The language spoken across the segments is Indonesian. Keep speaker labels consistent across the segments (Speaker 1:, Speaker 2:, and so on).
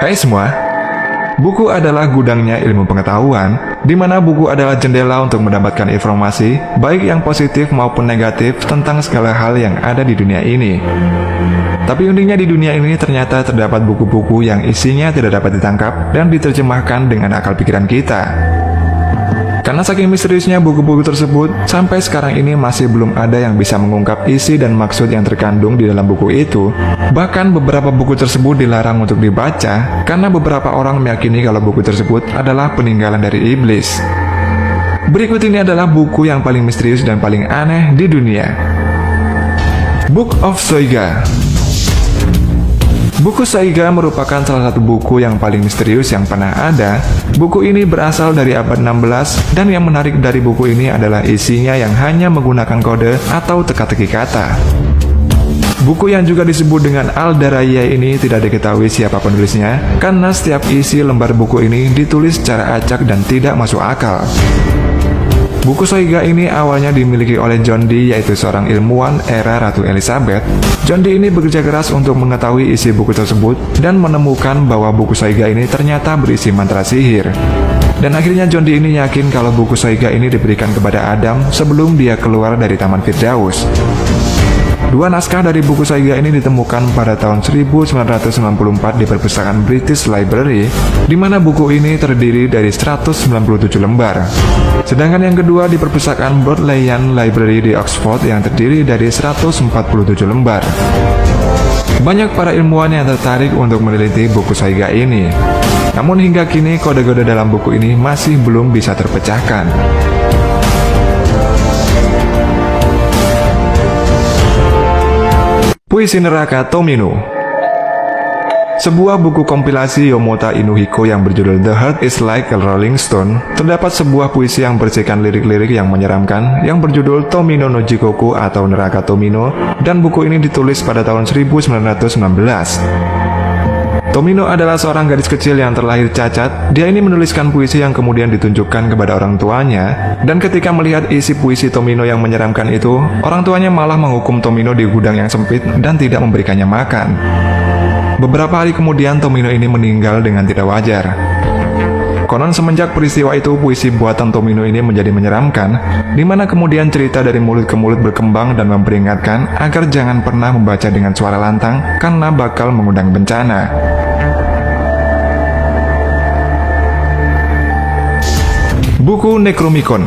Speaker 1: Hai semua, buku adalah gudangnya ilmu pengetahuan, di mana buku adalah jendela untuk mendapatkan informasi, baik yang positif maupun negatif tentang segala hal yang ada di dunia ini. Tapi uniknya di dunia ini ternyata terdapat buku-buku yang isinya tidak dapat ditangkap dan diterjemahkan dengan akal pikiran kita. Karena saking misteriusnya buku-buku tersebut, sampai sekarang ini masih belum ada yang bisa mengungkap isi dan maksud yang terkandung di dalam buku itu. Bahkan beberapa buku tersebut dilarang untuk dibaca, karena beberapa orang meyakini kalau buku tersebut adalah peninggalan dari iblis. Berikut ini adalah buku yang paling misterius dan paling aneh di dunia. Book of Soiga. Buku Soiga merupakan salah satu buku yang paling misterius yang pernah ada. Buku ini berasal dari abad 16, dan yang menarik dari buku ini adalah isinya yang hanya menggunakan kode atau teka-teki kata. Buku yang juga disebut dengan Al-Daraya ini tidak diketahui siapa penulisnya, karena setiap isi lembar buku ini ditulis secara acak dan tidak masuk akal. Buku Soiga ini awalnya dimiliki oleh John Dee, yaitu seorang ilmuwan era Ratu Elizabeth. John Dee ini bekerja keras untuk mengetahui isi buku tersebut dan menemukan bahwa buku Soiga ini ternyata berisi mantra sihir. Dan akhirnya John Dee ini yakin kalau buku Soiga ini diberikan kepada Adam sebelum dia keluar dari Taman Firdaus. Dua naskah dari buku Soiga ini ditemukan pada tahun 1994 di perpustakaan British Library, di mana buku ini terdiri dari 197 lembar. Sedangkan yang kedua di perpustakaan Bodleian Library di Oxford yang terdiri dari 147 lembar. Banyak para ilmuwan yang tertarik untuk meneliti buku Soiga ini. Namun hingga kini kode-kode dalam buku ini masih belum bisa terpecahkan. Puisi Neraka Tomino. Sebuah buku kompilasi Yomota Inuhiko yang berjudul The Heart is Like a Rolling Stone, terdapat sebuah puisi yang berisikan lirik-lirik yang menyeramkan yang berjudul Tomino no Jikoku atau Neraka Tomino, dan buku ini ditulis pada tahun 1919. Tomino adalah seorang gadis kecil yang terlahir cacat. Dia ini menuliskan puisi yang kemudian ditunjukkan kepada orang tuanya, dan ketika melihat isi puisi Tomino yang menyeramkan itu, orang tuanya malah menghukum Tomino di gudang yang sempit dan tidak memberikannya makan. Beberapa hari kemudian Tomino ini meninggal dengan tidak wajar. Konon semenjak peristiwa itu, puisi buatan Tomino ini menjadi menyeramkan, di mana kemudian cerita dari mulut ke mulut berkembang dan memperingatkan agar jangan pernah membaca dengan suara lantang karena bakal mengundang bencana. Buku Necronomicon.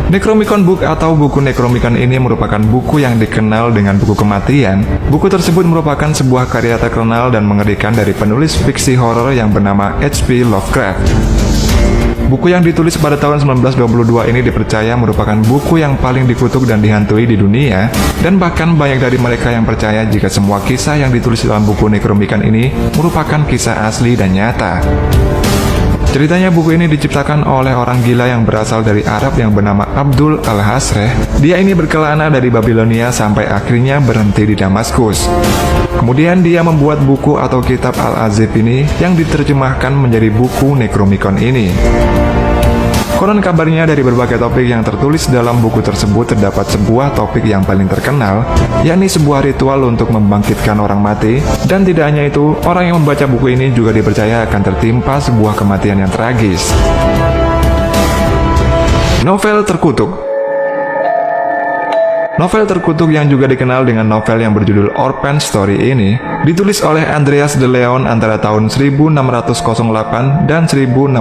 Speaker 1: Necronomicon Book atau buku Necronomicon ini merupakan buku yang dikenal dengan buku kematian. Buku tersebut merupakan sebuah karya terkenal dan mengerikan dari penulis fiksi horor yang bernama H.P. Lovecraft. Buku yang ditulis pada tahun 1922 ini dipercaya merupakan buku yang paling dikutuk dan dihantui di dunia, dan bahkan banyak dari mereka yang percaya jika semua kisah yang ditulis dalam buku Necronomicon ini merupakan kisah asli dan nyata. Ceritanya buku ini diciptakan oleh orang gila yang berasal dari Arab yang bernama Abdul Al-Hasreh. Dia ini berkelana dari Babilonia sampai akhirnya berhenti di Damaskus. Kemudian dia membuat buku atau kitab Al-Azib ini yang diterjemahkan menjadi buku Necronomicon ini. Konon kabarnya dari berbagai topik yang tertulis dalam buku tersebut terdapat sebuah topik yang paling terkenal, yakni sebuah ritual untuk membangkitkan orang mati, dan tidak hanya itu, orang yang membaca buku ini juga dipercaya akan tertimpa sebuah kematian yang tragis. Novel Terkutuk. Novel terkutuk yang juga dikenal dengan novel yang berjudul Orphan Story ini ditulis oleh Andreas de Leon antara tahun 1608 dan 1615.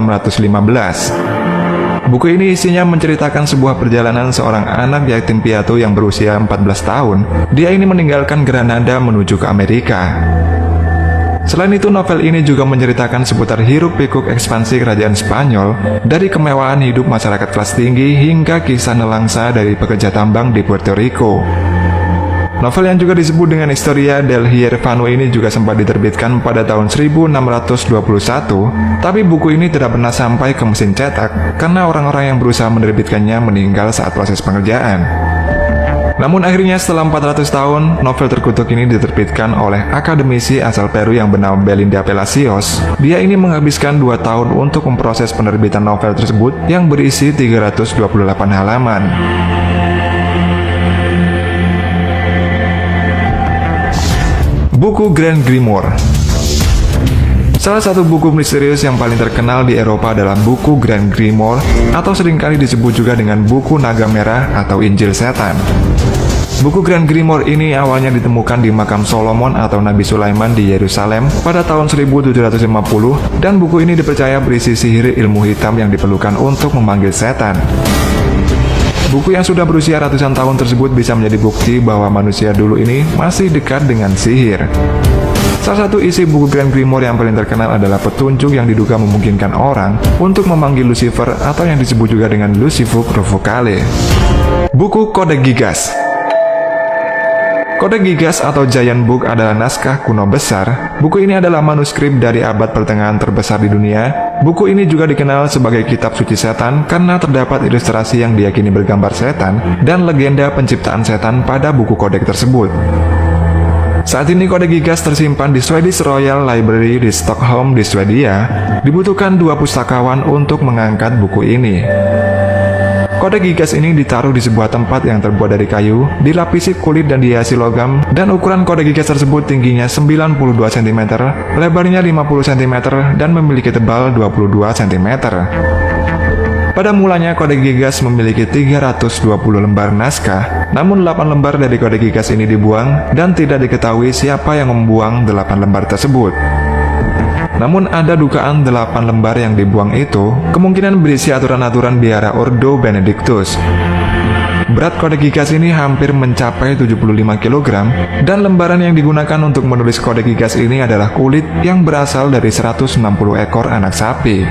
Speaker 1: Buku ini isinya menceritakan sebuah perjalanan seorang anak yatim piatu yang berusia 14 tahun. Dia ini meninggalkan Granada menuju ke Amerika. Selain itu, novel ini juga menceritakan seputar hiruk-pikuk ekspansi kerajaan Spanyol, dari kemewahan hidup masyarakat kelas tinggi hingga kisah nelangsa dari pekerja tambang di Puerto Rico. Novel yang juga disebut dengan Historia del Hierfano ini juga sempat diterbitkan pada tahun 1621, tapi buku ini tidak pernah sampai ke mesin cetak karena orang-orang yang berusaha menerbitkannya meninggal saat proses pengerjaan. Namun akhirnya setelah 400 tahun, novel terkutuk ini diterbitkan oleh akademisi asal Peru yang bernama Belinda Palacios. Dia ini menghabiskan 2 tahun untuk memproses penerbitan novel tersebut yang berisi 328 halaman. Buku Grand Grimoire. Salah satu buku misterius yang paling terkenal di Eropa adalah buku Grand Grimoire atau seringkali disebut juga dengan buku naga merah atau Injil Setan. Buku Grand Grimoire ini awalnya ditemukan di makam Solomon atau Nabi Sulaiman di Yerusalem pada tahun 1750 dan buku ini dipercaya berisi sihir ilmu hitam yang diperlukan untuk memanggil setan. Buku yang sudah berusia ratusan tahun tersebut bisa menjadi bukti bahwa manusia dulu ini masih dekat dengan sihir. Salah satu isi buku Grand Grimoire yang paling terkenal adalah petunjuk yang diduga memungkinkan orang untuk memanggil Lucifer atau yang disebut juga dengan Lucifugos Provocale. Buku Codex Gigas. Codex Gigas atau Giant Book adalah naskah kuno besar. Buku ini adalah manuskrip dari abad pertengahan terbesar di dunia. Buku ini juga dikenal sebagai kitab suci setan karena terdapat ilustrasi yang diyakini bergambar setan dan legenda penciptaan setan pada buku kodek tersebut. Saat ini Codex Gigas tersimpan di Swedish Royal Library di Stockholm di Swedia. Dibutuhkan 2 pustakawan untuk mengangkat buku ini. Codex Gigas ini ditaruh di sebuah tempat yang terbuat dari kayu, dilapisi kulit dan dihiasi logam, dan ukuran Codex Gigas tersebut tingginya 92 cm, lebarnya 50 cm, dan memiliki tebal 22 cm. Pada mulanya Codex Gigas memiliki 320 lembar naskah, namun 8 lembar dari Codex Gigas ini dibuang dan tidak diketahui siapa yang membuang 8 lembar tersebut. Namun ada dugaan 8 lembar yang dibuang itu kemungkinan berisi aturan-aturan biara Ordo Benedictus. Berat Codex Gigas ini hampir mencapai 75 kg dan lembaran yang digunakan untuk menulis Codex Gigas ini adalah kulit yang berasal dari 160 ekor anak sapi.